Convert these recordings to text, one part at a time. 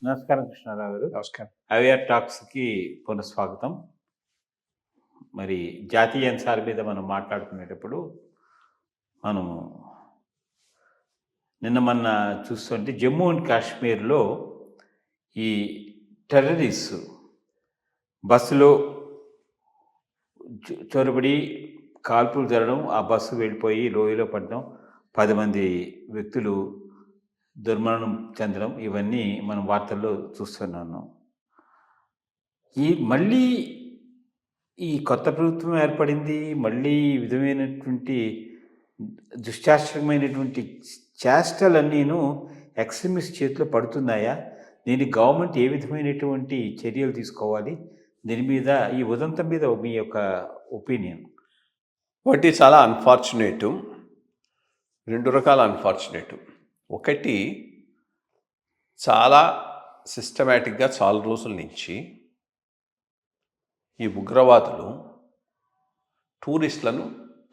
నమస్కారం కృష్ణారావు గారు. నమస్కారం. అవేర్ టాక్స్కి పునఃస్వాగతం. మరి జాతీయ అంశాల మీద మనం మాట్లాడుకునేటప్పుడు మనము మొన్న చూస్తుంటే జమ్మూ అండ్ కాశ్మీర్లో ఈ టెర్రరిస్ట్ బస్సులో చొరబడి కాల్పులు జరగడం, ఆ బస్సు వెళ్ళిపోయి లోయలో పడడం, 10 మంది వ్యక్తులు దుర్మరణం చెందడం, ఇవన్నీ మనం వార్తల్లో చూస్తున్నాను. మళ్ళీ ఈ కొత్త ప్రభుత్వం ఏర్పడింది, మళ్ళీ ఈ విధమైనటువంటి దుశ్శాస్త్రమైనటువంటి చేష్టలన్నీను ఎక్స్ట్రీమిస్ట్ చేతిలో పడుతున్నాయా? దీనికి గవర్నమెంట్ ఏ విధమైనటువంటి చర్యలు తీసుకోవాలి? దీని మీద, ఈ ఉదంతం మీద మీ యొక్క ఒపీనియన్? ఒకటి చాలా అన్ఫార్చునేటు, 2 రకాల అన్ఫార్చునేటు. ఒకటి, చాలా సిస్టమేటిక్గా చాలా రోజుల నుంచి ఈ ఉగ్రవాదులు టూరిస్టులను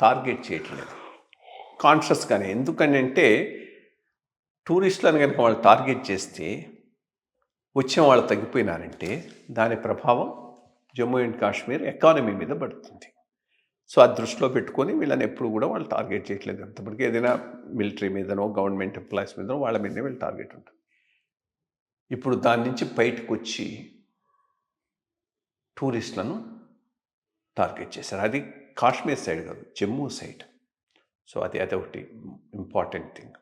టార్గెట్ చేయట్లేదు కాన్షియస్గానే. ఎందుకంటే టూరిస్టులను కనుక వాళ్ళు టార్గెట్ చేస్తే వచ్చే వాళ్ళు తగ్గిపోయినారంటే దాని ప్రభావం జమ్మూ అండ్ కాశ్మీర్ ఎకానమీ మీద పడుతుంది. సో అది దృష్టిలో పెట్టుకొని వీళ్ళని ఎప్పుడు కూడా వాళ్ళు టార్గెట్ చేయట్లేదు. అంతప్పటికీ ఏదైనా మిలిటరీ మీదనో గవర్నమెంట్ ఎంప్లాయీస్ మీదనో వాళ్ళ మీదనే వీళ్ళు టార్గెట్ ఉంటుంది. ఇప్పుడు దాని నుంచి బయటకు వచ్చి టూరిస్టులను టార్గెట్ చేశారు. అది కాశ్మీర్ సైడ్ కాదు, జమ్మూ సైడ్. సో అదొకటి ఇంపార్టెంట్ థింగ్.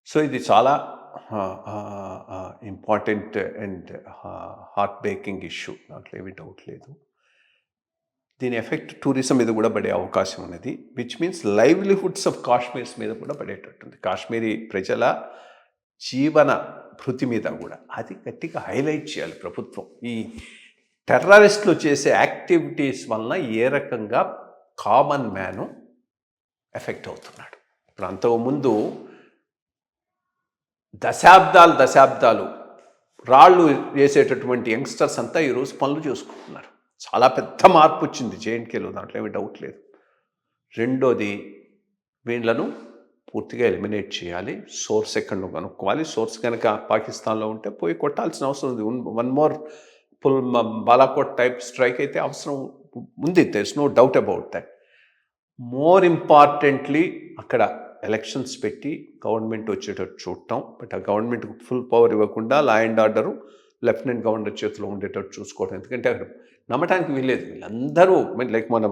సో ఇది చాలా important and heart breaking issue, దాంట్లో ఏమీ డౌట్ లేదు. దీని ఎఫెక్ట్ టూరిజం మీద కూడా పడే అవకాశం ఉన్నది, which means livelihoods of Kashmirs మీద కూడా పడేటట్టుంది. కాశ్మీరీ ప్రజల జీవన భృతి మీద కూడా అది గట్టిగా హైలైట్ చేయాలి ప్రభుత్వం. ఈ టెర్రరిస్టులు చేసే యాక్టివిటీస్ వలన ఏ రకంగా కామన్ మ్యాను ఎఫెక్ట్ అవుతున్నాడు. ఇప్పుడు అంతకుముందు దశాబ్దాలు రాళ్ళు వేసేటటువంటి యంగ్స్టర్స్ అంతా ఈరోజు పనులు చేసుకుంటున్నారు. చాలా పెద్ద మార్పు వచ్చింది జేఎండ్కేలో, దాంట్లో ఏమీ డౌట్ లేదు. రెండోది, వీళ్ళను పూర్తిగా ఎలిమినేట్ చేయాలి. సోర్స్ ఎక్కడో కనుక్కోవాలి. సోర్స్ కనుక పాకిస్తాన్లో ఉంటే పోయి కొట్టాల్సిన అవసరం ఉంది. 1 more బాలాకోట్ టైప్ స్ట్రైక్ అయితే అవసరం ఉంది. There is no doubt about that. More importantly అక్కడ ఎలక్షన్స్ పెట్టి గవర్నమెంట్ వచ్చేటట్టు చూడటం. బట్ ఆ గవర్నమెంట్కి ఫుల్ పవర్ ఇవ్వకుండా law and order lieutenant governor చేతిలో ఉండేటట్టు చూసుకోవడం. ఎందుకంటే అక్కడ నమ్మటానికి వీల్లేదు. వీళ్ళందరూ లైక్ మన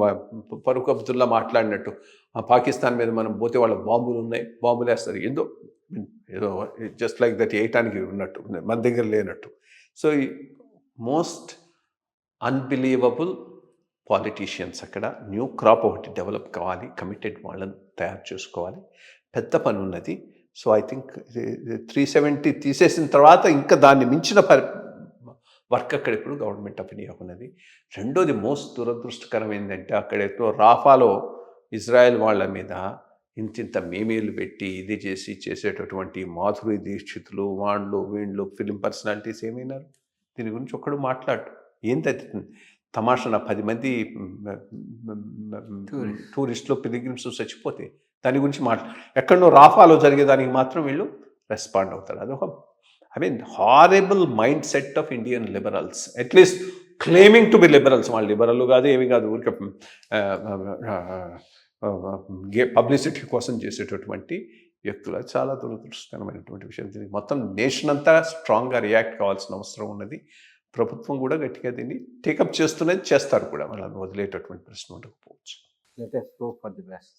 ఫరూక్ అబ్దుల్లా మాట్లాడినట్టు పాకిస్తాన్ మీద మనం పోతే వాళ్ళ బాంబులు ఉన్నాయి, బాంబులు వేస్తారు, ఏదో జస్ట్ లైక్ దట్ వేయటానికి ఉన్నట్టు, మన దగ్గర లేనట్టు. సో ఈ మోస్ట్ అన్బిలీవబుల్ పాలిటీషియన్స్. అక్కడ న్యూ క్రాప్ ఒకటి డెవలప్ కావాలి, కమిటెడ్ వాళ్ళని తయారు చేసుకోవాలి. పెద్ద పని ఉన్నది. సో ఐ థింక్ 370 తీసేసిన తర్వాత ఇంకా దాన్ని మించిన వర్క్ అక్కడ ఇప్పుడు గవర్నమెంట్ ఆఫ్ ఇండియా ఉన్నది. రెండోది మోస్ట్ దురదృష్టకరం ఏంటంటే, అక్కడెట్లో రాఫాలో ఇజ్రాయెల్ వాళ్ళ మీద ఇంతింత మేమీలు పెట్టి ఇది చేసేటటువంటి మాధురి దీక్షితులు వీళ్ళు ఫిలిం పర్సనాలిటీస్ ఏమైనారు? దీని గురించి ఒక్కడు మాట్లాడు. ఏంటి తమాషా, 10 మంది టూరిస్టులు పిలిగ్రిమ్స్ చచ్చిపోతే దాని గురించి ఎక్కడో రాఫాలో జరిగేదానికి మాత్రం వీళ్ళు రెస్పాండ్ అవుతారు. అదొక horrible mind set of Indian liberals, at least claiming to be liberals. వాళ్ళు లిబరల్ కాదు, ఏమి కాదు, ఊరికే పబ్లిసిటీ కోసం చేసేటటువంటి వ్యక్తులు. చాలా దురదృష్టకరమైనటువంటి విషయం. దీనికి మొత్తం నేషన్ అంతా స్ట్రాంగ్గా రియాక్ట్ కావాల్సిన అవసరం ఉన్నది. ప్రభుత్వం కూడా గట్టిగా దీన్ని టేకప్ చేస్తారు కూడా. వాళ్ళని వదిలేటటువంటి ప్రశ్న ఉండకపోవచ్చు. Let us hope for the best.